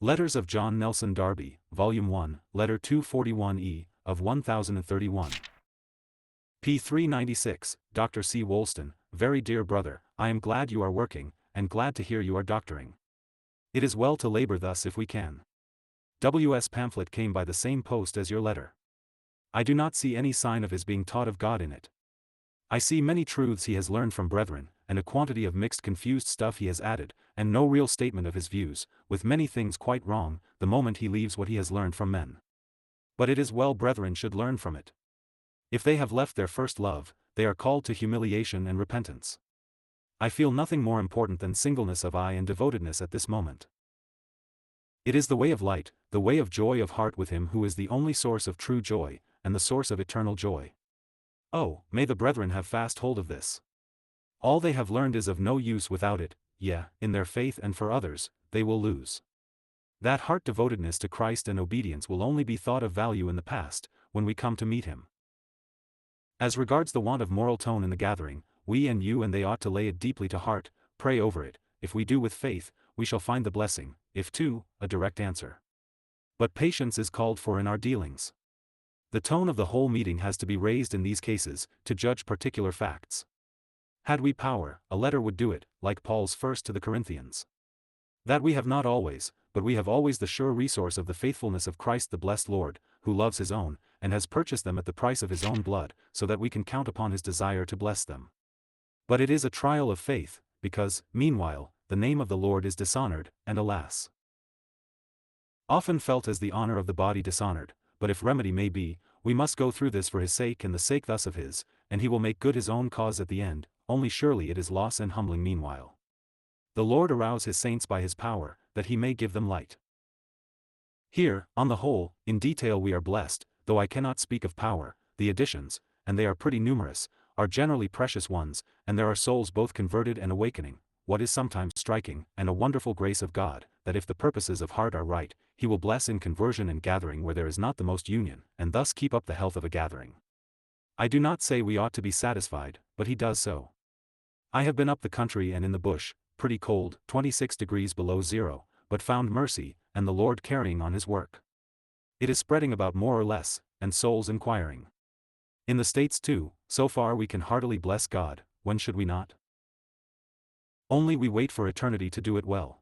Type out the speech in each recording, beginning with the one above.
Letters of John Nelson Darby, Volume 1, Letter 241E, of 1031. p. 396, Dr. C. Woolston, Very dear brother, I am glad you are working, and glad to hear you are doctoring. It is well to labor thus if we can. W.'s pamphlet came by the same post as your letter. I do not see any sign of his being taught of God in it. I see many truths he has learned from brethren, and a quantity of mixed confused stuff he has added, and no real statement of his views, with many things quite wrong, the moment he leaves what he has learned from men. But it is well brethren should learn from it. If they have left their first love, they are called to humiliation and repentance. I feel nothing more important than singleness of eye and devotedness at this moment. It is the way of light, the way of joy of heart with him who is the only source of true joy, and the source of eternal joy. Oh, may the brethren have fast hold of this. All they have learned is of no use without it, in their faith and for others, they will lose. That heart devotedness to Christ and obedience will only be thought of value in the past, when we come to meet him. As regards the want of moral tone in the gathering, we and you and they ought to lay it deeply to heart, pray over it. If we do with faith, we shall find the blessing, if too, a direct answer. But patience is called for in our dealings. The tone of the whole meeting has to be raised in these cases, to judge particular facts. Had we power, a letter would do it, like Paul's first to the Corinthians. That we have not always, but we have always the sure resource of the faithfulness of Christ the blessed Lord, who loves his own, and has purchased them at the price of his own blood, so that we can count upon his desire to bless them. But it is a trial of faith, because, meanwhile, the name of the Lord is dishonored, and alas, often felt as the honor of the body dishonored. But if remedy may be, we must go through this for his sake and the sake thus of his, and he will make good his own cause at the end, only surely it is loss and humbling meanwhile. The Lord arouse his saints by his power, that he may give them light. Here, on the whole, in detail we are blessed, though I cannot speak of power. The additions, and they are pretty numerous, are generally precious ones, and there are souls both converted and awakening. What is sometimes striking, and a wonderful grace of God, that if the purposes of heart are right, he will bless in conversion and gathering where there is not the most union, and thus keep up the health of a gathering. I do not say we ought to be satisfied, but he does so. I have been up the country and in the bush, pretty cold, 26 degrees below zero, but found mercy, and the Lord carrying on his work. It is spreading about more or less, and souls inquiring. In the States too, so far we can heartily bless God. When should we not? Only we wait for eternity to do it well.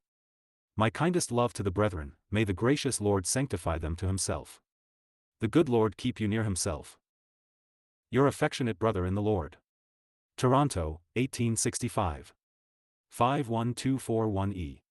My kindest love to the brethren, may the gracious Lord sanctify them to himself. The good Lord keep you near himself. Your affectionate brother in the Lord. Toronto, 1865. 51241E.